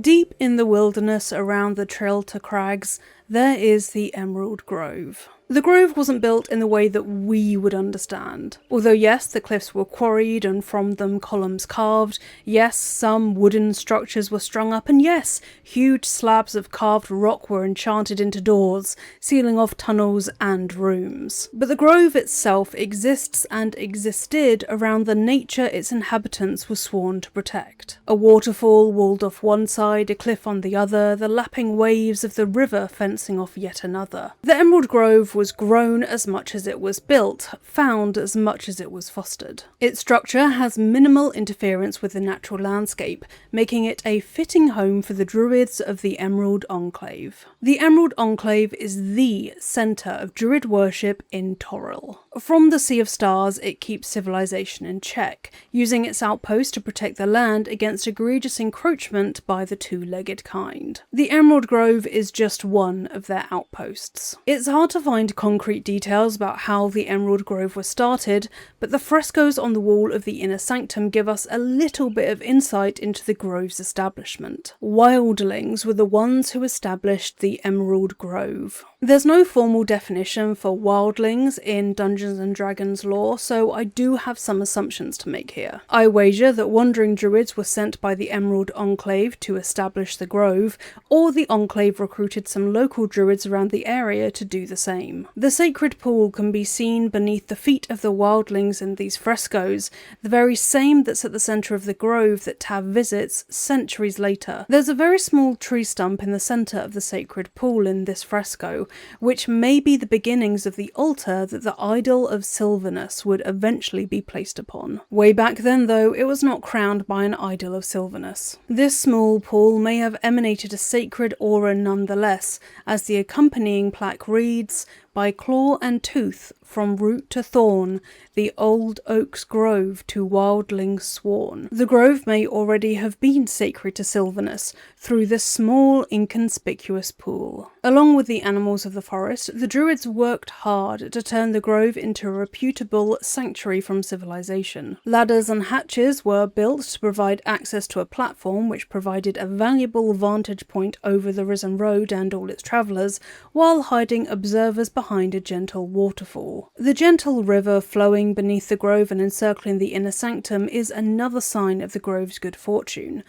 Deep in the wilderness around the Trilta Crags, there is the Emerald Grove. The grove wasn't built in the way that we would understand. Although yes, the cliffs were quarried and from them columns carved, yes, some wooden structures were strung up, and yes, huge slabs of carved rock were enchanted into doors, sealing off tunnels and rooms. But the grove itself exists and existed around the nature its inhabitants were sworn to protect. A waterfall walled off one side, a cliff on the other, the lapping waves of the river fencing off yet another. The Emerald Grove was grown as much as it was built, found as much as it was fostered. Its structure has minimal interference with the natural landscape, making it a fitting home for the druids of the Emerald Enclave. The Emerald Enclave is the centre of druid worship in Toril. From the Sea of Stars, it keeps civilization in check, using its outposts to protect the land against egregious encroachment by the two-legged kind. The Emerald Grove is just one of their outposts. It's hard to find concrete details about how the Emerald Grove was started, but the frescoes on the wall of the inner sanctum give us a little bit of insight into the grove's establishment. Wildlings were the ones who established the Emerald Grove. There's no formal definition for wildlings in Dungeons & Dragons lore, so I do have some assumptions to make here. I wager that wandering druids were sent by the Emerald Enclave to establish the grove, or the Enclave recruited some local druids around the area to do the same. The sacred pool can be seen beneath the feet of the wildlings in these frescoes, the very same that's at the centre of the grove that Tav visits centuries later. There's a very small tree stump in the centre of the sacred pool in this fresco, which may be the beginnings of the altar that the idol of Sylvanus would eventually be placed upon. Way back then though, it was not crowned by an idol of Sylvanus. This small pool may have emanated a sacred aura nonetheless, as the accompanying plaque reads, "By claw and tooth, from root to thorn, the old oak's grove to wildlings sworn." The grove may already have been sacred to Sylvanus through this small, inconspicuous pool. Along with the animals of the forest, the druids worked hard to turn the grove into a reputable sanctuary from civilization. Ladders and hatches were built to provide access to a platform which provided a valuable vantage point over the risen road and all its travellers, while hiding observers behind a gentle waterfall. The gentle river flowing beneath the grove and encircling the inner sanctum is another sign of the grove's good fortune.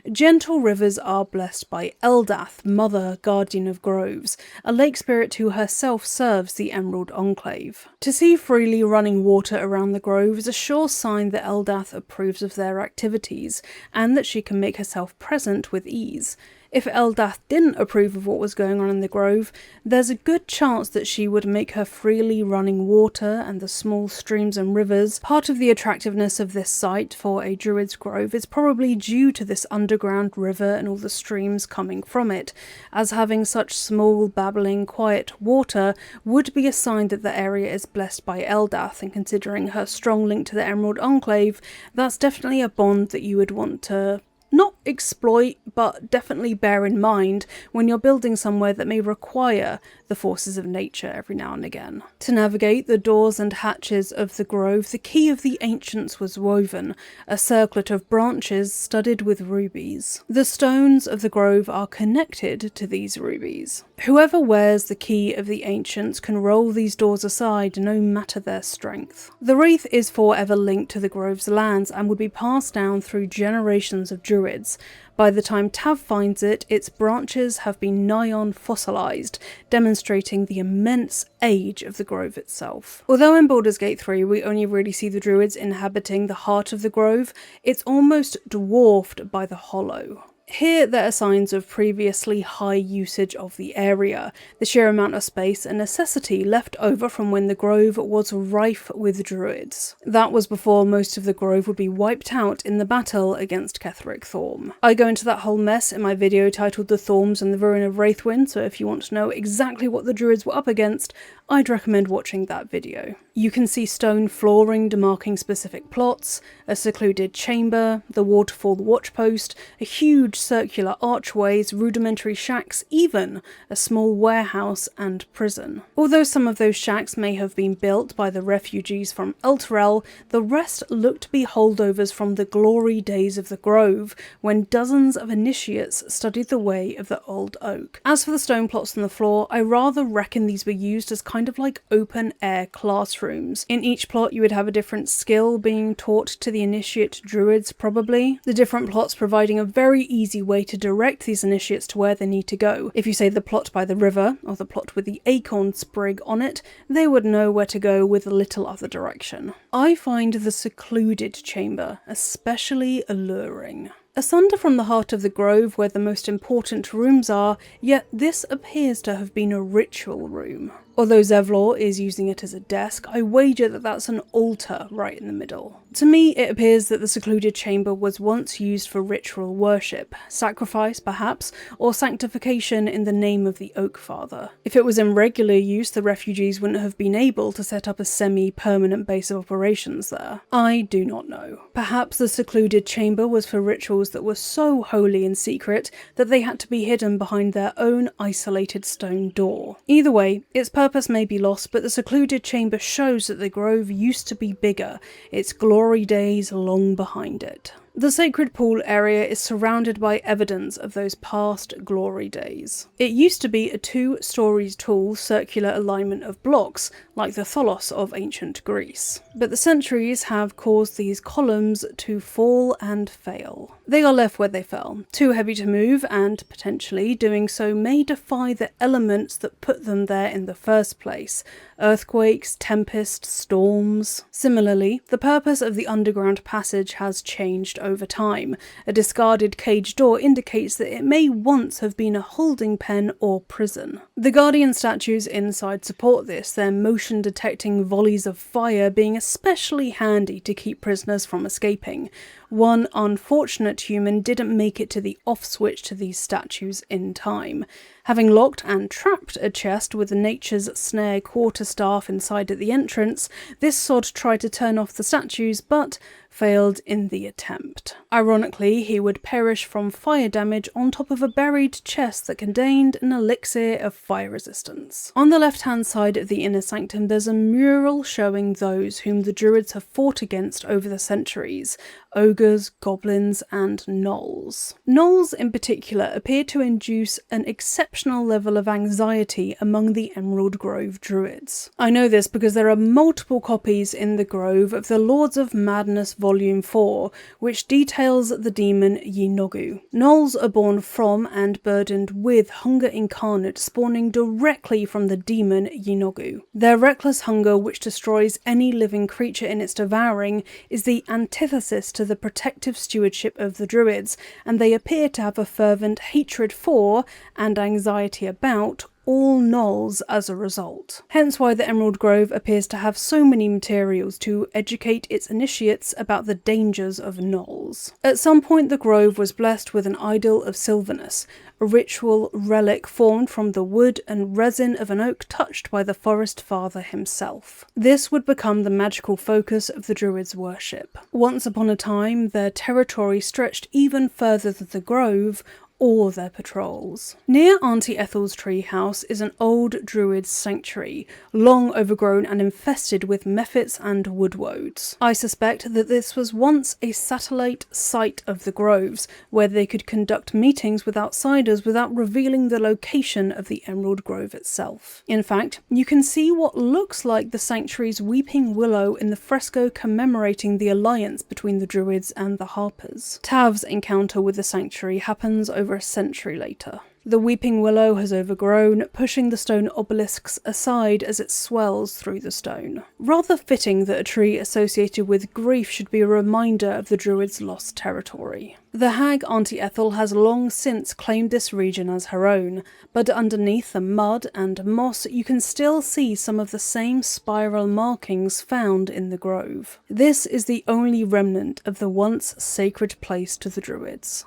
Gentle rivers are blessed by Eldath, mother guardian of groves, a lake spirit who herself serves the Emerald Enclave. To see freely running water around the grove is a sure sign that Eldath approves of their activities, and that she can make herself present with ease. If Eldath didn't approve of what was going on in the grove, there's a good chance that she would make her freely running water and the small streams and rivers. Part of the attractiveness of this site for a druid's grove is probably due to this underground river and all the streams coming from it, as having such small, babbling, quiet water would be a sign that the area is blessed by Eldath, and considering her strong link to the Emerald Enclave, that's definitely a bond that you would want to not exploit, but definitely bear in mind when you're building somewhere that may require the forces of nature every now and again. To navigate the doors and hatches of the grove, the key of the ancients was woven, a circlet of branches studded with rubies. The stones of the grove are connected to these rubies. Whoever wears the key of the ancients can roll these doors aside no matter their strength. The wreath is forever linked to the grove's lands and would be passed down through generations of druids. By the time Tav finds it, its branches have been nigh on fossilised, demonstrating the immense age of the grove itself. Although in Baldur's Gate 3 we only really see the druids inhabiting the heart of the grove, it's almost dwarfed by the hollow. Here there are signs of previously high usage of the area, the sheer amount of space and necessity left over from when the grove was rife with druids. That was before most of the grove would be wiped out in the battle against Ketheric Thorm. I go into that whole mess in my video titled The Thorms and the Ruin of Wraithwind, so if you want to know exactly what the druids were up against, I'd recommend watching that video. You can see stone flooring demarking specific plots, a secluded chamber, the waterfall watchpost, a huge circular archways, rudimentary shacks, even a small warehouse and prison. Although some of those shacks may have been built by the refugees from Elturel, the rest look to be holdovers from the glory days of the Grove, when dozens of initiates studied the way of the old oak. As for the stone plots on the floor, I rather reckon these were used as kind of like open-air classrooms. In each plot you would have a different skill being taught to the initiate druids, probably. The different plots providing a very easy way to direct these initiates to where they need to go. If you say the plot by the river, or the plot with the acorn sprig on it, they would know where to go with little other direction. I find the secluded chamber especially alluring. Asunder from the heart of the grove where the most important rooms are, yet this appears to have been a ritual room. Although Zevlor is using it as a desk, I wager that that's an altar right in the middle. To me, it appears that the secluded chamber was once used for ritual worship, sacrifice perhaps, or sanctification in the name of the Oak Father. If it was in regular use, the refugees wouldn't have been able to set up a semi-permanent base of operations there. I do not know. Perhaps the secluded chamber was for rituals that were so holy and secret that they had to be hidden behind their own isolated stone door. Either way, its purpose may be lost, but the secluded chamber shows that the grove used to be bigger, its glory days long behind it. The sacred pool area is surrounded by evidence of those past glory days. It used to be a 2 stories tall circular alignment of blocks, like the tholos of ancient Greece. But the centuries have caused these columns to fall and fail. They are left where they fell, too heavy to move, and potentially doing so may defy the elements that put them there in the first place. Earthquakes, tempests, storms. Similarly, the purpose of the underground passage has changed over time. A discarded cage door indicates that it may once have been a holding pen or prison. The guardian statues inside support this, their motion detecting volleys of fire being especially handy to keep prisoners from escaping. One unfortunate human didn't make it to the off switch to these statues in time. Having locked and trapped a chest with Nature's Snare quarterstaff inside at the entrance, this sod tried to turn off the statues but failed in the attempt. Ironically, he would perish from fire damage on top of a buried chest that contained an elixir of fire resistance. On the left-hand side of the inner sanctum, there's a mural showing those whom the druids have fought against over the centuries: ogres, goblins, and gnolls. Gnolls in particular appear to induce an exceptional level of anxiety among the Emerald Grove druids. I know this because there are multiple copies in the Grove of the Lords of Madness Volume 4, which details the demon Yinogu. Gnolls are born from and burdened with hunger incarnate, spawning directly from the demon Yinogu. Their reckless hunger, which destroys any living creature in its devouring, is the antithesis to the protective stewardship of the druids, and they appear to have a fervent hatred for, and anxiety about, all gnolls as a result. Hence why the Emerald Grove appears to have so many materials to educate its initiates about the dangers of gnolls. At some point the grove was blessed with an idol of Sylvanus, a ritual relic formed from the wood and resin of an oak touched by the forest father himself. This would become the magical focus of the druids' worship. Once upon a time, their territory stretched even further than the grove or their patrols. Near Auntie Ethel's treehouse is an old druid sanctuary, long overgrown and infested with mephits and woodwoads. I suspect that this was once a satellite site of the groves, where they could conduct meetings with outsiders without revealing the location of the Emerald Grove itself. In fact, you can see what looks like the sanctuary's weeping willow in the fresco commemorating the alliance between the druids and the Harpers. Tav's encounter with the sanctuary happens over a century later. The weeping willow has overgrown, pushing the stone obelisks aside as it swells through the stone. Rather fitting that a tree associated with grief should be a reminder of the druids' lost territory. The hag Auntie Ethel has long since claimed this region as her own, but underneath the mud and moss you can still see some of the same spiral markings found in the grove. This is the only remnant of the once sacred place to the druids.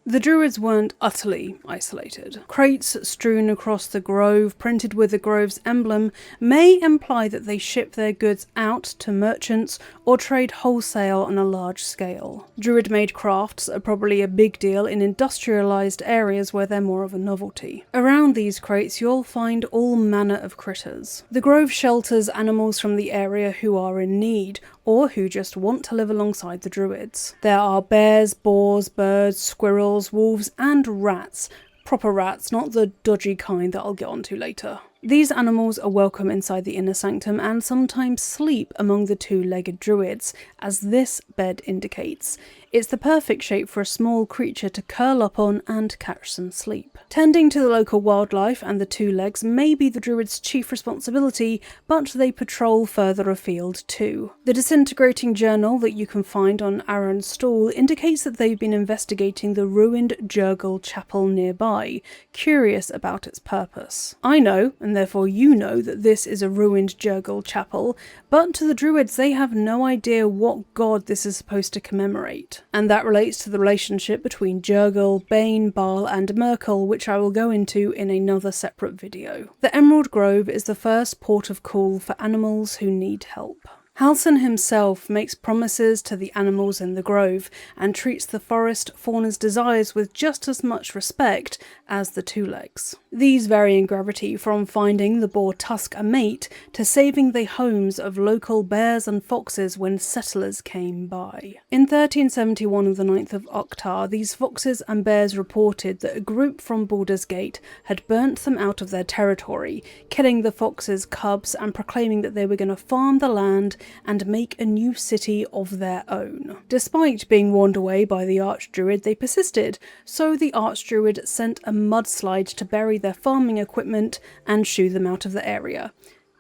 The druids weren't utterly isolated. Crates strewn across the grove, printed with the grove's emblem, may imply that they ship their goods out to merchants or trade wholesale on a large scale. Druid-made crafts are probably a big deal in industrialised areas where they're more of a novelty. Around these crates you'll find all manner of critters. The grove shelters animals from the area who are in need, or who just want to live alongside the druids. There are bears, boars, birds, squirrels, wolves and rats. Proper rats, not the dodgy kind that I'll get onto later. These animals are welcome inside the inner sanctum and sometimes sleep among the two-legged druids, as this bed indicates. It's the perfect shape for a small creature to curl up on and catch some sleep. Tending to the local wildlife and the two legs may be the druid's chief responsibility, but they patrol further afield too. The disintegrating journal that you can find on Aaron's stall indicates that they've been investigating the ruined Jurgle chapel nearby, curious about its purpose. I know, and therefore you know, that this is a ruined Jurgle chapel, but to the druids they have no idea what god this is supposed to commemorate. And that relates to the relationship between Jurgle, Bane, Baal and Merkel, which I will go into in another separate video. The Emerald Grove is the first port of call for animals who need help. Halsin himself makes promises to the animals in the grove and treats the forest fauna's desires with just as much respect as the two legs. These vary in gravity from finding the boar tusk a mate to saving the homes of local bears and foxes when settlers came by. In 1371 of the 9th of Octar, these foxes and bears reported that a group from Baldur's Gate had burnt them out of their territory, killing the foxes' cubs and proclaiming that they were going to farm the land and make a new city of their own. Despite being warned away by the Archdruid, they persisted, so the Archdruid sent a mudslide to bury their farming equipment and shoo them out of the area.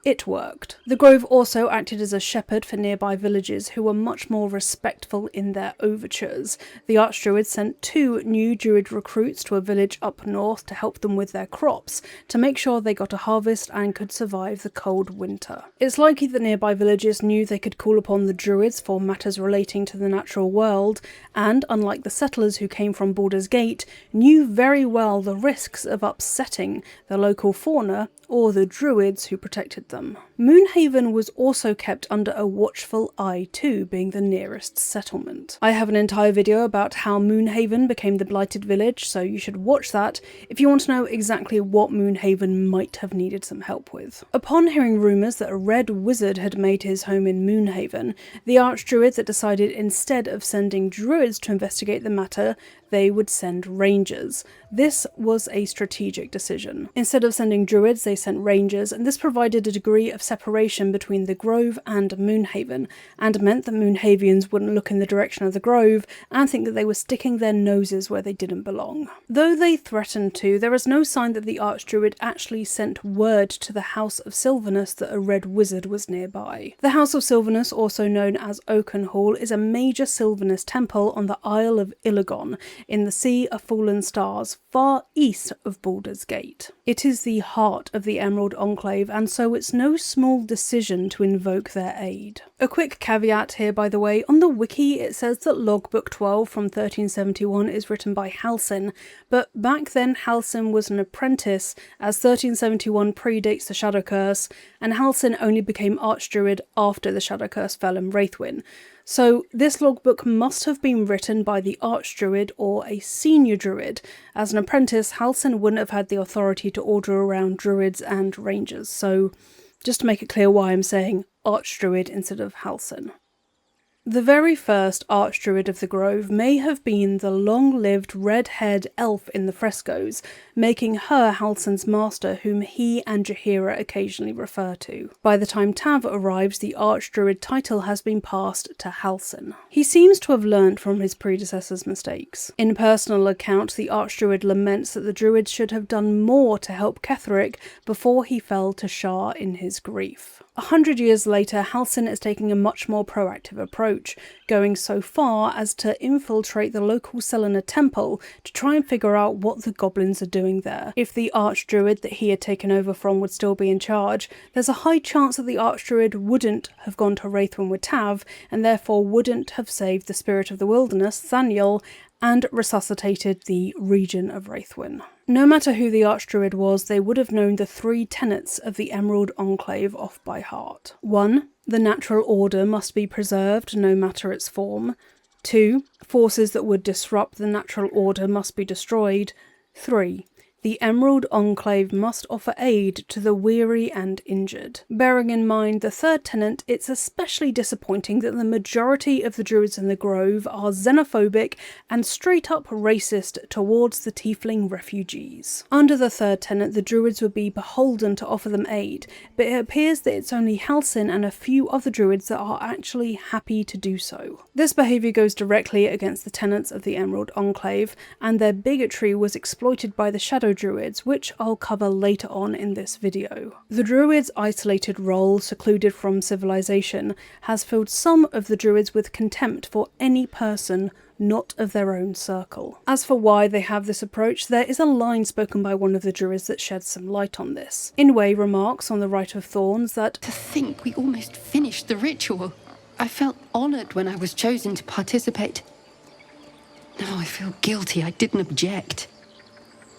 It worked. The grove also acted as a shepherd for nearby villages who were much more respectful in their overtures. The Archdruid sent 2 new druid recruits to a village up north to help them with their crops, to make sure they got a harvest and could survive the cold winter. It's likely that nearby villages knew they could call upon the druids for matters relating to the natural world, and, unlike the settlers who came from Baldur's Gate, knew very well the risks of upsetting the local fauna or the druids who protected them. Moonhaven was also kept under a watchful eye too, being the nearest settlement. I have an entire video about how Moonhaven became the blighted village, so you should watch that if you want to know exactly what Moonhaven might have needed some help with. Upon hearing rumours that a red wizard had made his home in Moonhaven, the Archdruids that decided instead of sending druids to investigate the matter, they would send rangers. This was a strategic decision. Instead of sending druids, they sent rangers, and this provided a degree of separation between the Grove and Moonhaven, and meant that Moonhavians wouldn't look in the direction of the Grove and think that they were sticking their noses where they didn't belong. Though they threatened to, there is no sign that the Archdruid actually sent word to the House of Sylvanus that a red wizard was nearby. The House of Sylvanus, also known as Oakenhall, is a major Sylvanus temple on the Isle of Ilagon, in the Sea of Fallen Stars, far east of Baldur's Gate. It is the heart of the Emerald Enclave, and so it's no small decision to invoke their aid. A quick caveat here, by the way, on the wiki it says that Logbook 12 from 1371 is written by Halsin, but back then Halsin was an apprentice, as 1371 predates the Shadow Curse, and Halsin only became Archdruid after the Shadow Curse fell in Wraithwin. So this logbook must have been written by the Archdruid or a senior druid. As an apprentice, Halsin wouldn't have had the authority to order around druids and rangers, so just to make it clear why I'm saying Archdruid instead of Halsin. The very first Archdruid of the Grove may have been the long-lived red-haired elf in the frescoes, making her Halsin's master, whom he and Jaheira occasionally refer to. By the time Tav arrives, the Archdruid title has been passed to Halsin. He seems to have learnt from his predecessor's mistakes. In personal account, the Archdruid laments that the druids should have done more to help Ketheric before he fell to Shar in his grief. 100 years later, Halsin is taking a much more proactive approach, going so far as to infiltrate the local Selena temple to try and figure out what the goblins are doing there. If the Archdruid that he had taken over from would still be in charge, there's a high chance that the Archdruid wouldn't have gone to Wraithwin with Tav, and therefore wouldn't have saved the spirit of the wilderness, Thaniel, and resuscitated the region of Wraithwyn. No matter who the Archdruid was, they would have known the 3 tenets of the Emerald Enclave off by heart. 1. The natural order must be preserved no matter its form. 2. Forces that would disrupt the natural order must be destroyed. 3. The Emerald Enclave must offer aid to the weary and injured. Bearing in mind the 3rd tenet, it's especially disappointing that the majority of the druids in the Grove are xenophobic and straight up racist towards the tiefling refugees. Under the 3rd tenet, the druids would be beholden to offer them aid, but it appears that it's only Halsin and a few other druids that are actually happy to do so. This behaviour goes directly against the tenets of the Emerald Enclave, and their bigotry was exploited by the Shadow Druids, which I'll cover later on in this video. The Druids' isolated role, secluded from civilization, has filled some of the Druids with contempt for any person not of their own circle. As for why they have this approach, there is a line spoken by one of the Druids that sheds some light on this. Inway remarks on the Rite of Thorns that, "To think we almost finished the ritual. I felt honoured when I was chosen to participate. Now I feel guilty I didn't object."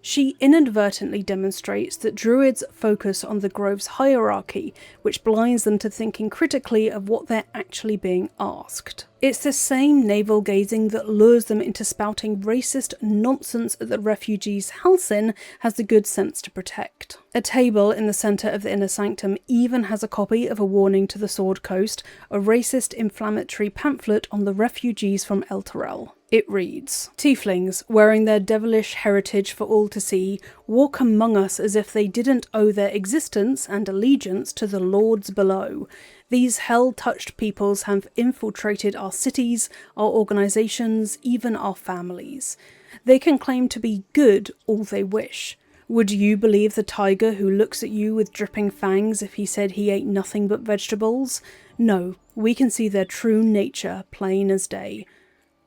She inadvertently demonstrates that druids focus on the Grove's hierarchy, which blinds them to thinking critically of what they're actually being asked. It's the same navel-gazing that lures them into spouting racist nonsense that the refugees Halsin has the good sense to protect. A table in the centre of the inner sanctum even has a copy of a warning to the Sword Coast, a racist inflammatory pamphlet on the refugees from Elturel. It reads, "Tieflings, wearing their devilish heritage for all to see, walk among us as if they didn't owe their existence and allegiance to the lords below. These hell-touched peoples have infiltrated our cities, our organisations, even our families. They can claim to be good all they wish. Would you believe the tiger who looks at you with dripping fangs if he said he ate nothing but vegetables? No, we can see their true nature plain as day.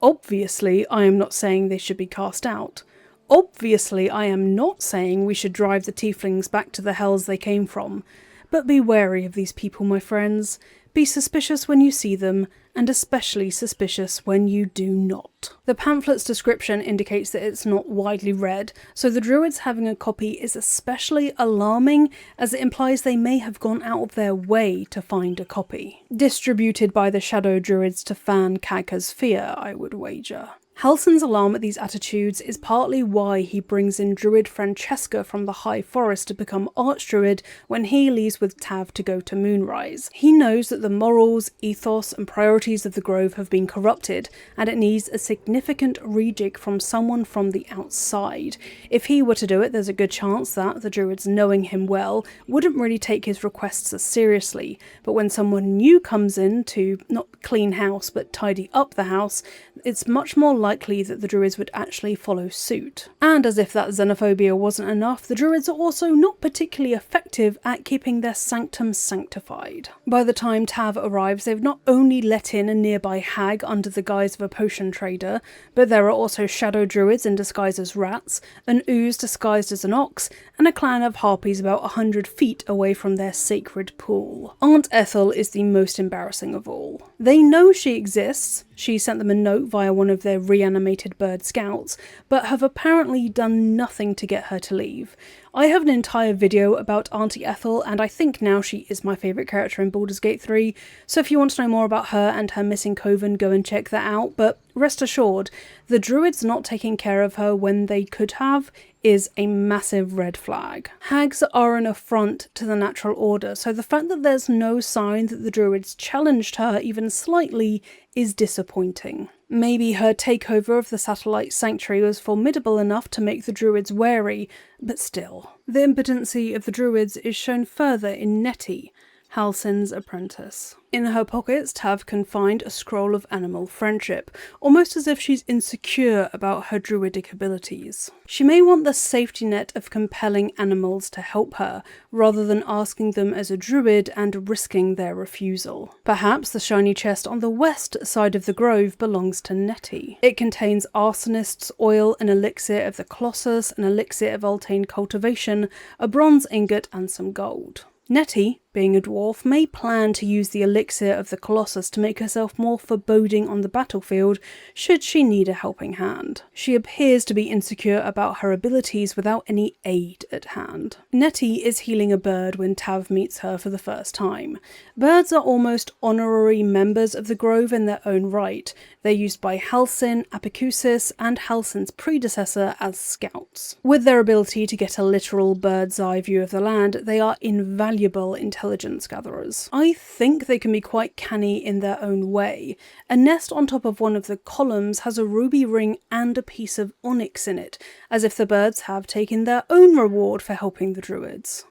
Obviously, I am not saying they should be cast out. Obviously, I am not saying we should drive the tieflings back to the hells they came from. But be wary of these people, my friends. Be suspicious when you see them, and especially suspicious when you do not." The pamphlet's description indicates that it's not widely read, so the druids having a copy is especially alarming, as it implies they may have gone out of their way to find a copy. Distributed by the Shadow Druids to fan Kagha's fear, I would wager. Halsin's alarm at these attitudes is partly why he brings in Druid Francesca from the High Forest to become Archdruid when he leaves with Tav to go to Moonrise. He knows that the morals, ethos and priorities of the Grove have been corrupted, and it needs a significant rejig from someone from the outside. If he were to do it, there's a good chance that the Druids, knowing him well, wouldn't really take his requests as seriously, but when someone new comes in to not clean house but tidy up the house, it's much more likely that the Druids would actually follow suit. And as if that xenophobia wasn't enough, the Druids are also not particularly effective at keeping their sanctum sanctified. By the time Tav arrives, they've not only let in a nearby hag under the guise of a potion trader, but there are also Shadow Druids in disguise as rats, an ooze disguised as an ox, and a clan of harpies about 100 feet away from their sacred pool. Aunt Ethel is the most embarrassing of all. They know she exists. She sent them a note via one of their reanimated bird scouts, but have apparently done nothing to get her to leave. I have an entire video about Auntie Ethel, and I think now she is my favourite character in Baldur's Gate 3, so if you want to know more about her and her missing coven, go and check that out, but rest assured, the Druids not taking care of her when they could have is a massive red flag. Hags are an affront to the natural order, so the fact that there's no sign that the Druids challenged her even slightly is disappointing. Maybe her takeover of the satellite sanctuary was formidable enough to make the Druids wary, but still. The impotency of the Druids is shown further in Nettie, Halsin's apprentice. In her pockets, Tav can find a scroll of animal friendship, almost as if she's insecure about her druidic abilities. She may want the safety net of compelling animals to help her, rather than asking them as a druid and risking their refusal. Perhaps the shiny chest on the west side of the grove belongs to Nettie. It contains arsonist's oil, an elixir of the Colossus, an elixir of Altane cultivation, a bronze ingot and some gold. Nettie, being a dwarf, may plan to use the elixir of the Colossus to make herself more foreboding on the battlefield should she need a helping hand. She appears to be insecure about her abilities without any aid at hand. Nettie is healing a bird when Tav meets her for the first time. Birds are almost honorary members of the Grove in their own right. They're used by Halsin, Apiceusis, and Halsin's predecessor as scouts. With their ability to get a literal bird's eye view of the land, they are invaluable intelligence gatherers. I think they can be quite canny in their own way. A nest on top of one of the columns has a ruby ring and a piece of onyx in it, as if the birds have taken their own reward for helping the druids.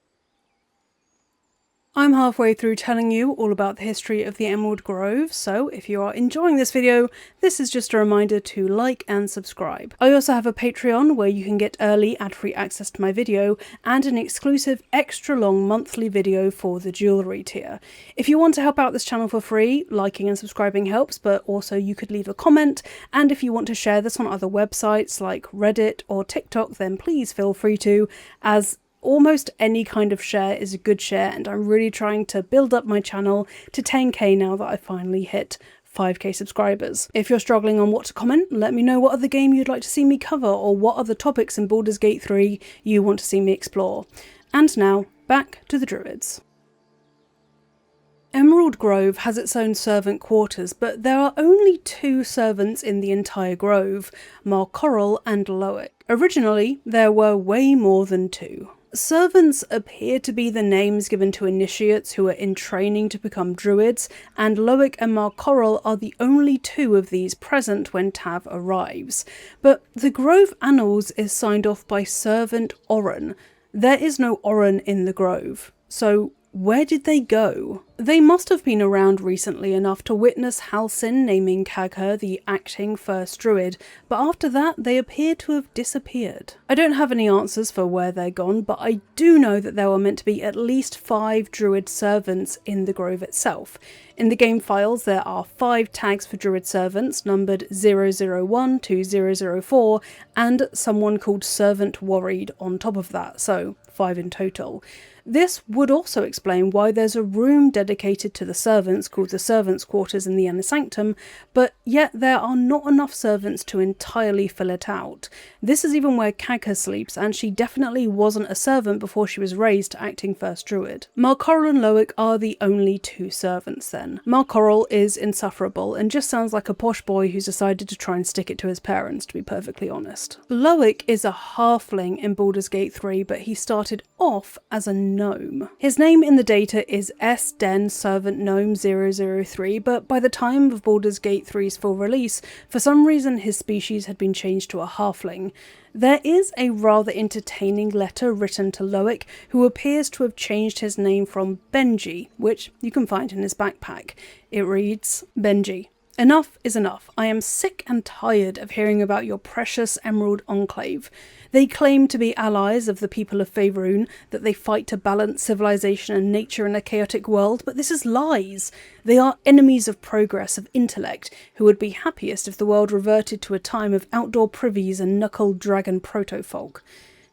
I'm halfway through telling you all about the history of the Emerald Grove, so if you are enjoying this video, this is just a reminder to like and subscribe. I also have a Patreon where you can get early ad-free access to my video and an exclusive extra long monthly video for the jewellery tier. If you want to help out this channel for free, liking and subscribing helps, but also you could leave a comment, and if you want to share this on other websites like Reddit or TikTok, then please feel free to, as almost any kind of share is a good share, and I'm really trying to build up my channel to 10k now that I finally hit 5k subscribers. If you're struggling on what to comment, let me know what other game you'd like to see me cover or what other topics in Baldur's Gate 3 you want to see me explore. And now, back to the Druids. Emerald Grove has its own servant quarters, but there are only 2 servants in the entire grove, Marcorral and Loic. Originally, there were way more than 2. Servants appear to be the names given to initiates who are in training to become druids, and Loic and Marcorral are the only 2 of these present when Tav arrives. But the Grove Annals is signed off by Servant Oren. There is no Oren in the Grove, so where did they go? They must have been around recently enough to witness Halsin naming Kagha the acting first druid, but after that they appear to have disappeared. I don't have any answers for where they're gone, but I do know that there were meant to be at least 5 druid servants in the grove itself. In the game files there are 5 tags for druid servants numbered 001 to 004 and someone called Servant Worried on top of that, so 5 in total. This would also explain why there's a room dedicated to the servants called the Servants' Quarters in the Inner Sanctum, but yet there are not enough servants to entirely fill it out. This is even where Kagha sleeps, and she definitely wasn't a servant before she was raised to acting first druid. Marcorral and Loic are the only 2 servants then. Marcorral is insufferable and just sounds like a posh boy who's decided to try and stick it to his parents, to be perfectly honest. Loic is a halfling in Baldur's Gate 3, but he started off as a gnome. His name in the data is S-Den Servant Gnome 003, but by the time of Baldur's Gate 3's full release, for some reason his species had been changed to a halfling. There is a rather entertaining letter written to Loic, who appears to have changed his name from Benji, which you can find in his backpack. It reads, "Benji, enough is enough. I am sick and tired of hearing about your precious Emerald Enclave. They claim to be allies of the people of Faerun, that they fight to balance civilization and nature in a chaotic world, but this is lies. They are enemies of progress, of intellect, who would be happiest if the world reverted to a time of outdoor privies and knuckled dragon proto-folk.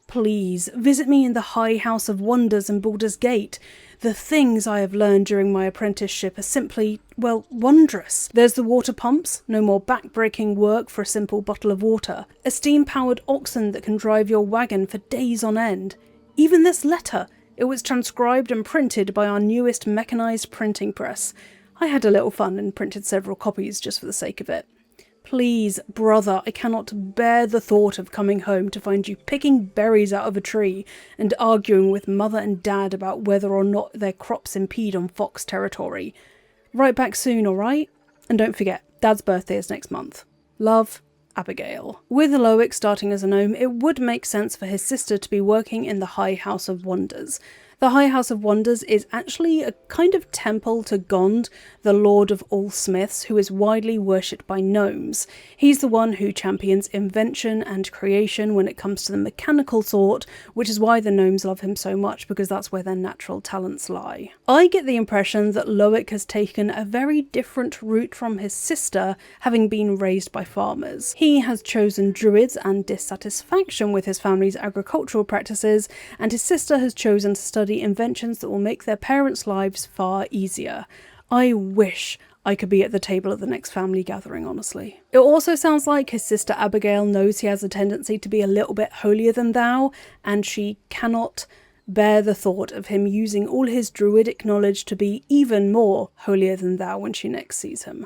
Please, visit me in the High House of Wonders in Baldur's Gate. The things I have learned during my apprenticeship are simply, well, wondrous. There's the water pumps, no more back-breaking work for a simple bottle of water. A steam-powered oxen that can drive your wagon for days on end. Even this letter, it was transcribed and printed by our newest mechanised printing press. I had a little fun and printed several copies just for the sake of it. Please, brother, I cannot bear the thought of coming home to find you picking berries out of a tree and arguing with mother and dad about whether or not their crops impede on fox territory. Write back soon, alright? And don't forget, Dad's birthday is next month. Love, Abigail." With Loic starting as a gnome, it would make sense for his sister to be working in the High House of Wonders. The High House of Wonders is actually a kind of temple to Gond, the Lord of all Smiths, who is widely worshipped by gnomes. He's the one who champions invention and creation when it comes to the mechanical sort, which is why the gnomes love him so much, because that's where their natural talents lie. I get the impression that Loic has taken a very different route from his sister, having been raised by farmers. He has chosen druids and dissatisfaction with his family's agricultural practices, and his sister has chosen to study study inventions that will make their parents' lives far easier. I wish I could be at the table at the next family gathering, honestly. It also sounds like his sister Abigail knows he has a tendency to be a little bit holier than thou, and she cannot bear the thought of him using all his druidic knowledge to be even more holier than thou when she next sees him.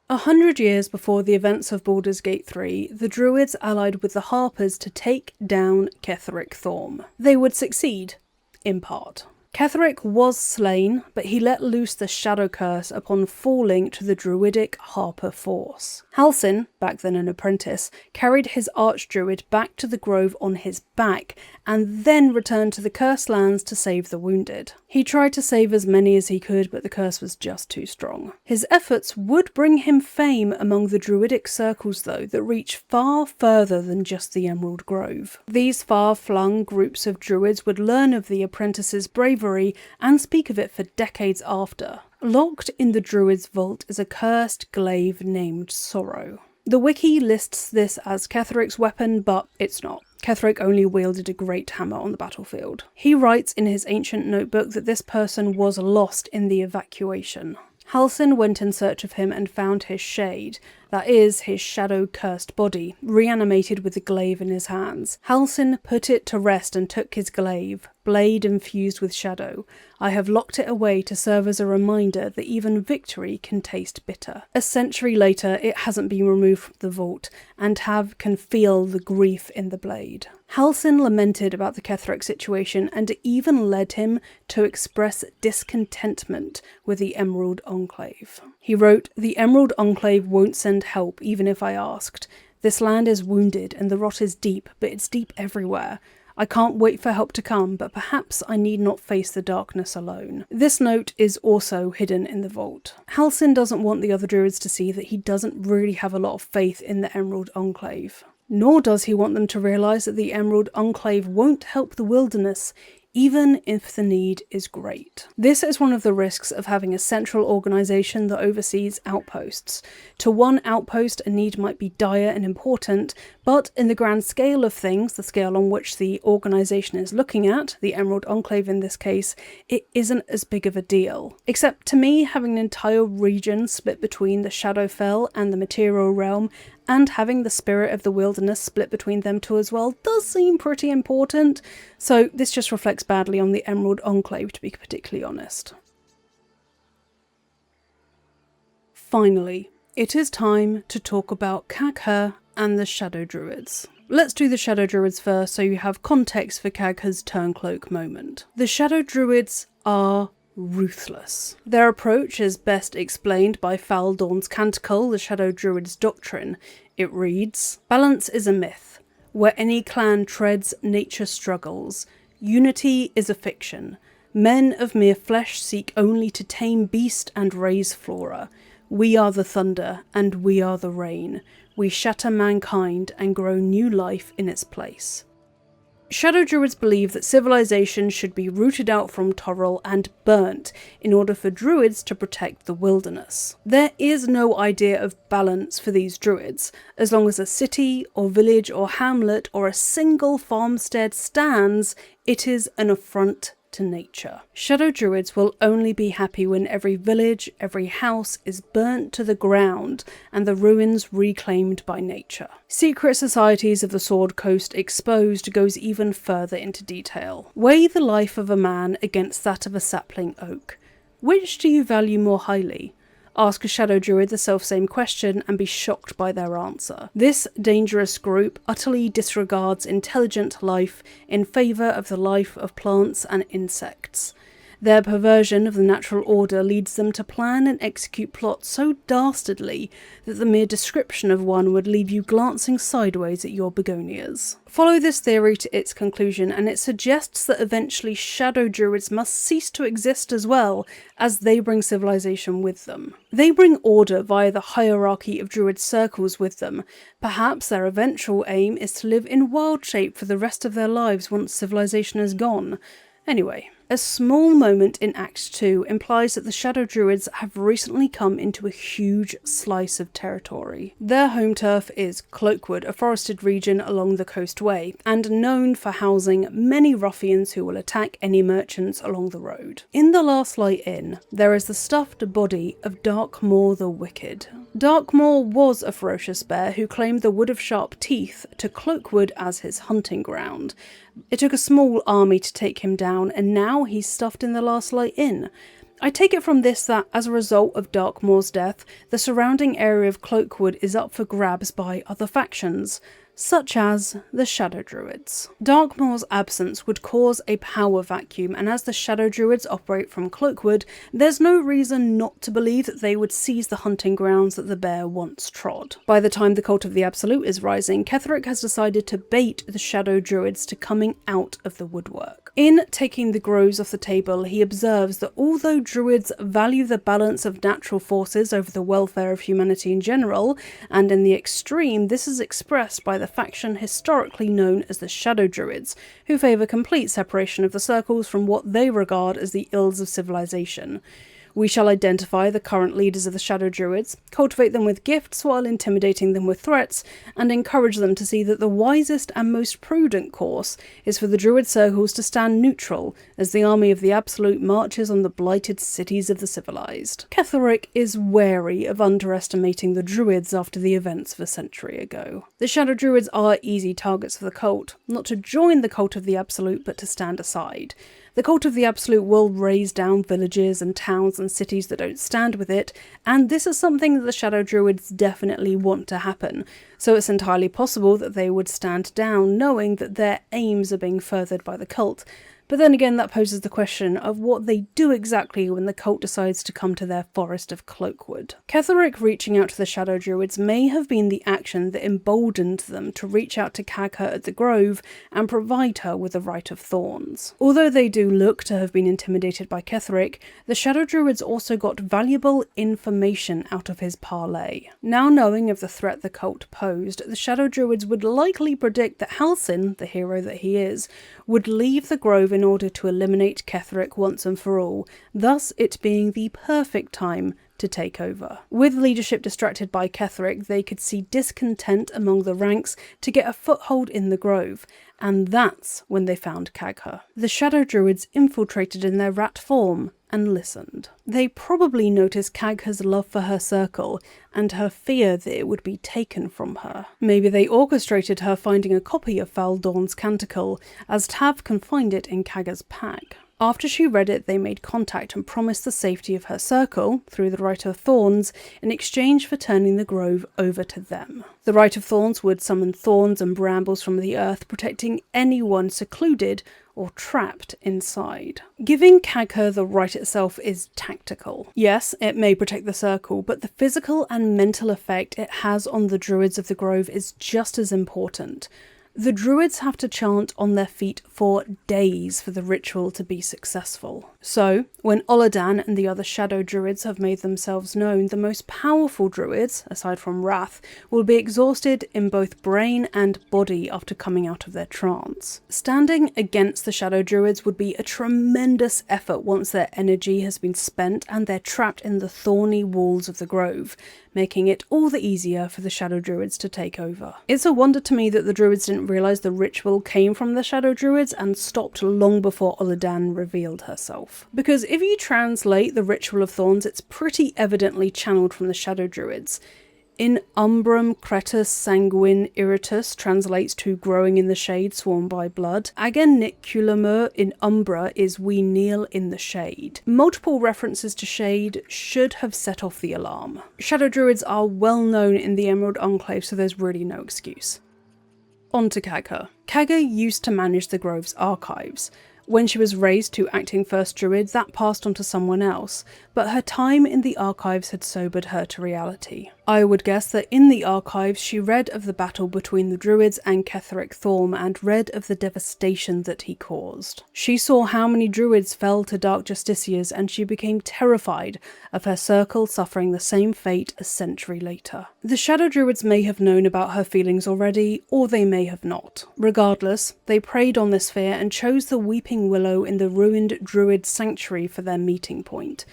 100 years before the events of Baldur's Gate 3, the Druids allied with the Harpers to take down Ketheric Thorm. They would succeed, in part. Ketheric was slain, but he let loose the Shadow Curse upon falling to the druidic Harper force. Halsin, back then an apprentice, carried his Archdruid back to the grove on his back, and then returned to the Cursed Lands to save the wounded. He tried to save as many as he could, but the curse was just too strong. His efforts would bring him fame among the druidic circles, though, that reach far further than just the Emerald Grove. These far-flung groups of druids would learn of the Apprentices' bravery and speak of it for decades after. Locked in the Druid's vault is a cursed glaive named Sorrow. The wiki lists this as Ketheric's weapon, but it's not. Ketheric only wielded a great hammer on the battlefield. He writes in his ancient notebook that this person was lost in the evacuation. Halsin went in search of him and found his shade, that is, his shadow-cursed body, reanimated with the glaive in his hands. Halsin put it to rest and took his glaive, blade infused with shadow. I have locked it away to serve as a reminder that even victory can taste bitter. A century later, it hasn't been removed from the vault, and Tav can feel the grief in the blade. Halsin lamented about the Ketheric situation and even led him to express discontentment with the Emerald Enclave. He wrote, "The Emerald Enclave won't send help even if I asked. This land is wounded and the rot is deep, but it's deep everywhere. I can't wait for help to come, but perhaps I need not face the darkness alone." This note is also hidden in the vault. Halsin doesn't want the other druids to see that he doesn't really have a lot of faith in the Emerald Enclave. Nor does he want them to realise that the Emerald Enclave won't help the wilderness, even if the need is great. This is one of the risks of having a central organisation that oversees outposts. To one outpost, a need might be dire and important, but in the grand scale of things, the scale on which the organisation is looking at, the Emerald Enclave in this case, it isn't as big of a deal. Except to me, having an entire region split between the Shadowfell and the Material Realm, and having the Spirit of the Wilderness split between them two as well, does seem pretty important, so this just reflects badly on the Emerald Enclave, to be particularly honest. Finally, it is time to talk about Kagha and the Shadow Druids. Let's do the Shadow Druids first so you have context for Kagha's Turncloak moment. The Shadow Druids are ruthless. Their approach is best explained by Faldawn's Canticle, the Shadow Druid's doctrine. It reads, "Balance is a myth. Where any clan treads, nature struggles. Unity is a fiction. Men of mere flesh seek only to tame beast and raise flora. We are the thunder, and we are the rain. We shatter mankind and grow new life in its place." Shadow Druids believe that civilization should be rooted out from Toril and burnt in order for Druids to protect the wilderness. There is no idea of balance for these Druids. As long as a city or village or hamlet or a single farmstead stands, it is an affront to nature. Shadow Druids will only be happy when every village, every house is burnt to the ground and the ruins reclaimed by nature. Secret Societies of the Sword Coast Exposed goes even further into detail. Weigh the life of a man against that of a sapling oak. Which do you value more highly? Ask a Shadow Druid the selfsame question and be shocked by their answer. This dangerous group utterly disregards intelligent life in favour of the life of plants and insects. Their perversion of the natural order leads them to plan and execute plots so dastardly that the mere description of one would leave you glancing sideways at your begonias. Follow this theory to its conclusion, and it suggests that eventually Shadow Druids must cease to exist as well, as they bring civilization with them. They bring order via the hierarchy of Druid circles with them. Perhaps their eventual aim is to live in wild shape for the rest of their lives once civilization is gone. Anyway, A small moment in Act 2 implies that the Shadow Druids have recently come into a huge slice of territory. Their home turf is Cloakwood, a forested region along the coastway, and known for housing many ruffians who will attack any merchants along the road. In the Last Light Inn, there is the stuffed body of Darkmoor the Wicked. Darkmoor was a ferocious bear who claimed the Wood of Sharp Teeth to Cloakwood as his hunting ground. It took a small army to take him down, and now he's stuffed in the Last Light Inn. I take it from this that, as a result of Darkmoor's death, the surrounding area of Cloakwood is up for grabs by other factions, such as the Shadow Druids. Darkmoor's absence would cause a power vacuum, and as the Shadow Druids operate from Cloakwood, there's no reason not to believe that they would seize the hunting grounds that the bear once trod. By the time the Cult of the Absolute is rising, Ketheric has decided to bait the Shadow Druids to coming out of the woodwork. In taking the groves off the table, he observes that although Druids value the balance of natural forces over the welfare of humanity in general, and in the extreme this is expressed by the faction historically known as the Shadow Druids, who favour complete separation of the circles from what they regard as the ills of civilization. We shall identify the current leaders of the Shadow Druids, cultivate them with gifts while intimidating them with threats, and encourage them to see that the wisest and most prudent course is for the Druid circles to stand neutral as the army of the Absolute marches on the blighted cities of the civilized. Ketheric is wary of underestimating the Druids after the events of a century ago. The Shadow Druids are easy targets for the cult, not to join the Cult of the Absolute but to stand aside. The Cult of the Absolute will raze down villages and towns and cities that don't stand with it, and this is something that the Shadow Druids definitely want to happen, so it's entirely possible that they would stand down knowing that their aims are being furthered by the cult. But then again, that poses the question of what they do exactly when the cult decides to come to their forest of Cloakwood. Ketheric reaching out to the Shadow Druids may have been the action that emboldened them to reach out to Kagha at the Grove and provide her with the Right of Thorns. Although they do look to have been intimidated by Ketheric, the Shadow Druids also got valuable information out of his parley. Now knowing of the threat the cult posed, the Shadow Druids would likely predict that Halsin, the hero that he is, would leave the Grove in order to eliminate Ketheric once and for all, thus it being the perfect time to take over. With leadership distracted by Ketheric, they could see discontent among the ranks to get a foothold in the Grove, and that's when they found Kagha. The Shadow Druids infiltrated in their rat form and listened. They probably noticed Kagha's love for her circle and her fear that it would be taken from her. Maybe they orchestrated her finding a copy of Faldorn's Canticle, as Tav can find it in Kagha's pack. After she read it, they made contact and promised the safety of her circle, through the Right of Thorns, in exchange for turning the Grove over to them. The Right of Thorns would summon thorns and brambles from the earth, protecting anyone secluded or trapped inside. Giving Kagha the right itself is tactical. Yes, it may protect the circle, but the physical and mental effect it has on the Druids of the Grove is just as important. The Druids have to chant on their feet for days for the ritual to be successful. So, when Oladan and the other Shadow Druids have made themselves known, the most powerful Druids, aside from Wrath, will be exhausted in both brain and body after coming out of their trance. Standing against the Shadow Druids would be a tremendous effort once their energy has been spent and they're trapped in the thorny walls of the Grove, making it all the easier for the Shadow Druids to take over. It's a wonder to me that the Druids didn't realise the ritual came from the Shadow Druids and stopped long before Oladan revealed herself. Because if you translate the Ritual of Thorns, it's pretty evidently channeled from the Shadow Druids. In Umbrum, Cretus Sanguine Irritus translates to growing in the shade, sworn by blood. Ageniculamur in Umbra is we kneel in the shade. Multiple references to shade should have set off the alarm. Shadow Druids are well known in the Emerald Enclave, so there's really no excuse. On to Kagha. Kagha used to manage the Grove's archives. When she was raised to acting First Druid, that passed on to someone else, but her time in the archives had sobered her to reality. I would guess that in the archives she read of the battle between the druids and Ketheric Thorm and read of the devastation that he caused. She saw how many druids fell to dark justiciars and she became terrified of her circle suffering the same fate a century later. The Shadow Druids may have known about her feelings already, or they may have not. Regardless, they preyed on this fear and chose the Weeping Willow in the ruined druid sanctuary for their meeting point.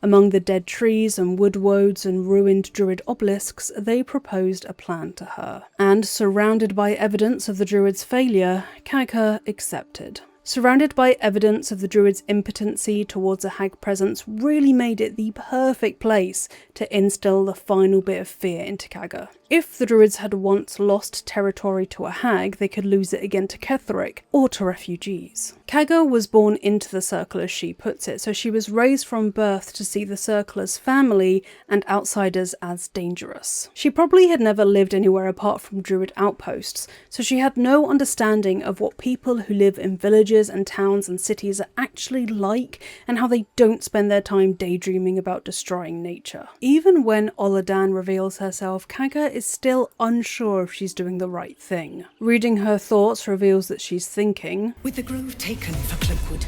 Among the dead trees and wood woads and ruined druid obelisks, they proposed a plan to her. And surrounded by evidence of the druid's failure, Kagha accepted. Surrounded by evidence of the druid's impotency towards a hag presence really made it the perfect place to instill the final bit of fear into Kagha. If the druids had once lost territory to a hag, they could lose it again to Ketheric or to refugees. Kagha was born into the circle, as she puts it, so she was raised from birth to see the circle as family and outsiders as dangerous. She probably had never lived anywhere apart from druid outposts, so she had no understanding of what people who live in villages and towns and cities are actually like and how they don't spend their time daydreaming about destroying nature. Even when Oladan reveals herself, Kagha is still unsure if she's doing the right thing. Reading her thoughts reveals that she's thinking, with the grove taken for Cloakwood,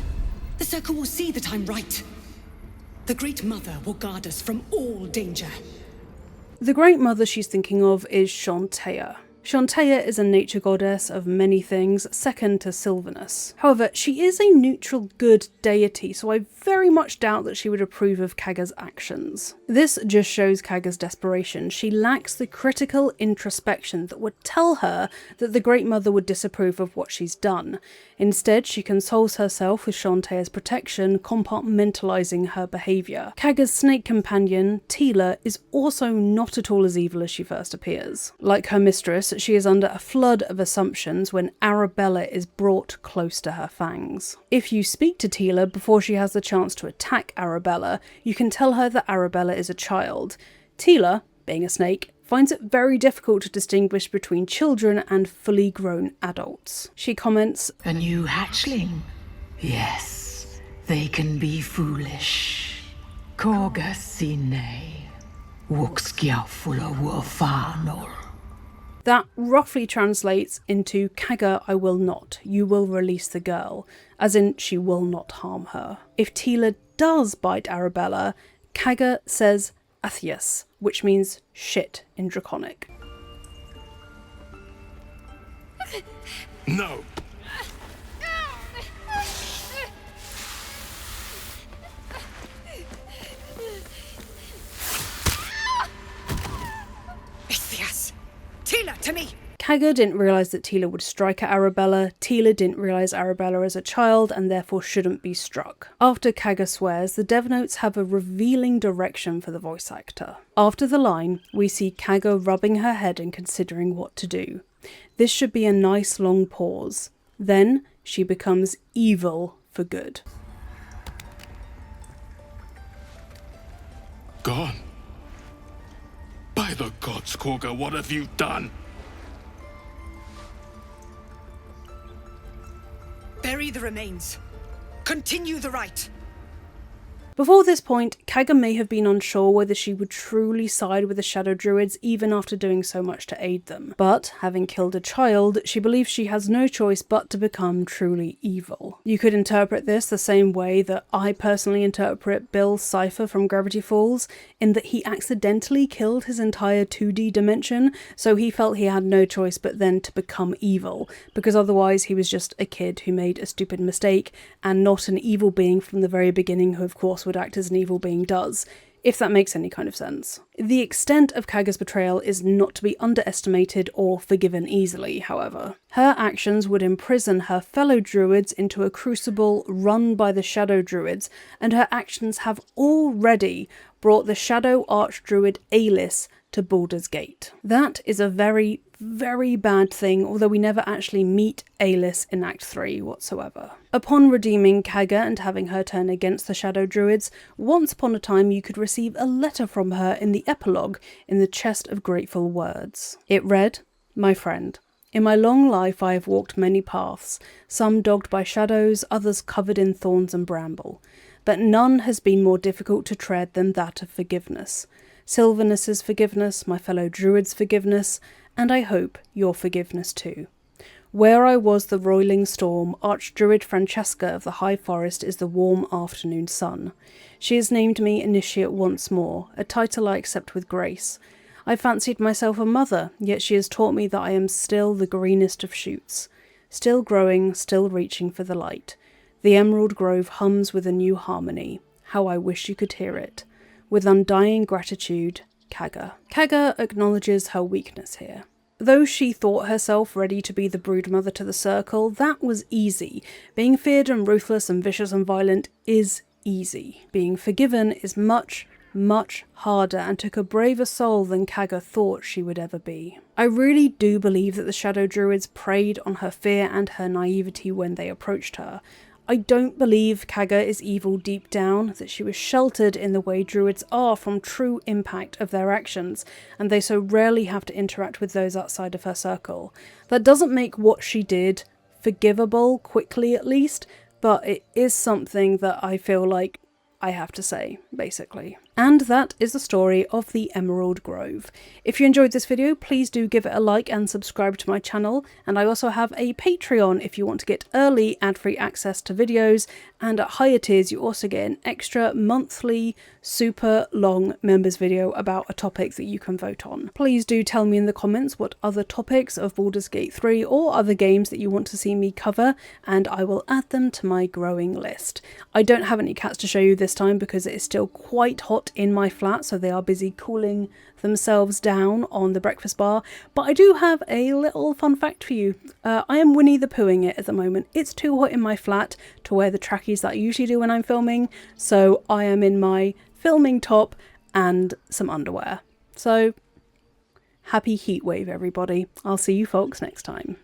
the circle will see that I'm right. The Great Mother will guard us from all danger. The Great Mother she's thinking of is Shantea. Shantea is a nature goddess of many things, second to Sylvanus. However, she is a neutral good deity, so I very much doubt that she would approve of Kagha's actions. This just shows Kagha's desperation. She lacks the critical introspection that would tell her that the Great Mother would disapprove of what she's done. Instead, she consoles herself with Shantea's protection, compartmentalizing her behaviour. Kagha's snake companion, Teela, is also not at all as evil as she first appears. Like her mistress, she is under a flood of assumptions when Arabella is brought close to her fangs. If you speak to Teela before she has the chance to attack Arabella, you can tell her that Arabella is a child. Teela, being a snake, finds it very difficult to distinguish between children and fully grown adults. She comments, "A new hatchling? Yes, they can be foolish. Kagha sine, wukskiafula wafanol." That roughly translates into Kagha, I will not, you will release the girl, as in she will not harm her. If Teela does bite Arabella, Kagha says Athias, which means shit in Draconic. No! Ithias! Teela, to me! Kagha didn't realise that Teela would strike at Arabella, Teela didn't realise Arabella is a child and therefore shouldn't be struck. After Kagha swears, the dev notes have a revealing direction for the voice actor. After the line, we see Kagha rubbing her head and considering what to do. This should be a nice long pause. Then she becomes evil for good. Gone? By the gods, Kagha, what have you done? Bury the remains. Continue the rite. Before this point, Kagha may have been unsure whether she would truly side with the Shadow Druids even after doing so much to aid them. But, having killed a child, she believes she has no choice but to become truly evil. You could interpret this the same way that I personally interpret Bill's cipher from Gravity Falls, in that he accidentally killed his entire 2D dimension, so he felt he had no choice but then to become evil, because otherwise he was just a kid who made a stupid mistake, and not an evil being from the very beginning who of course would act as an evil being does, if that makes any kind of sense. The extent of Kagha's betrayal is not to be underestimated or forgiven easily, however. Her actions would imprison her fellow druids into a crucible run by the Shadow Druids, and her actions have already brought the Shadow Archdruid Alis to Baldur's Gate. That is a very, very bad thing, although we never actually meet Alis in Act 3 whatsoever. Upon redeeming Kagha and having her turn against the Shadow Druids, once upon a time you could receive a letter from her in the epilogue in the Chest of Grateful Words. It read, "My friend, in my long life I have walked many paths, some dogged by shadows, others covered in thorns and bramble, but none has been more difficult to tread than that of forgiveness. Sylvanus's forgiveness, my fellow druids' forgiveness, and I hope your forgiveness too. Where I was the roiling storm, Archdruid Francesca of the High Forest is the warm afternoon sun. She has named me Initiate once more, a title I accept with grace. I fancied myself a mother, yet she has taught me that I am still the greenest of shoots. Still growing, still reaching for the light. The Emerald Grove hums with a new harmony. How I wish you could hear it. With undying gratitude, Kagha. Kagha acknowledges her weakness here. Though she thought herself ready to be the broodmother to the circle, that was easy. Being feared and ruthless and vicious and violent is easy. Being forgiven is much, much harder and took a braver soul than Kagha thought she would ever be. I really do believe that the Shadow Druids preyed on her fear and her naivety when they approached her. I don't believe Kagha is evil deep down, that she was sheltered in the way druids are from true impact of their actions, and they so rarely have to interact with those outside of her circle. That doesn't make what she did forgivable, quickly at least, but it is something that I feel like I have to say, basically. And that is the story of the Emerald Grove. If you enjoyed this video, please do give it a like and subscribe to my channel. And I also have a Patreon if you want to get early ad-free access to videos. And at higher tiers, you also get an extra monthly, super long members video about a topic that you can vote on. Please do tell me in the comments what other topics of Baldur's Gate 3 or other games that you want to see me cover, and I will add them to my growing list. I don't have any cats to show you this time because it is still quite hot in my flat, so they are busy cooling themselves down on the breakfast bar. But I do have a little fun fact for you. I am Winnie the Poohing it at the moment. It's too hot in my flat to wear the trackies that I usually do when I'm filming, so I am in my filming top and some underwear. So happy heat wave, everybody. I'll see you folks next time.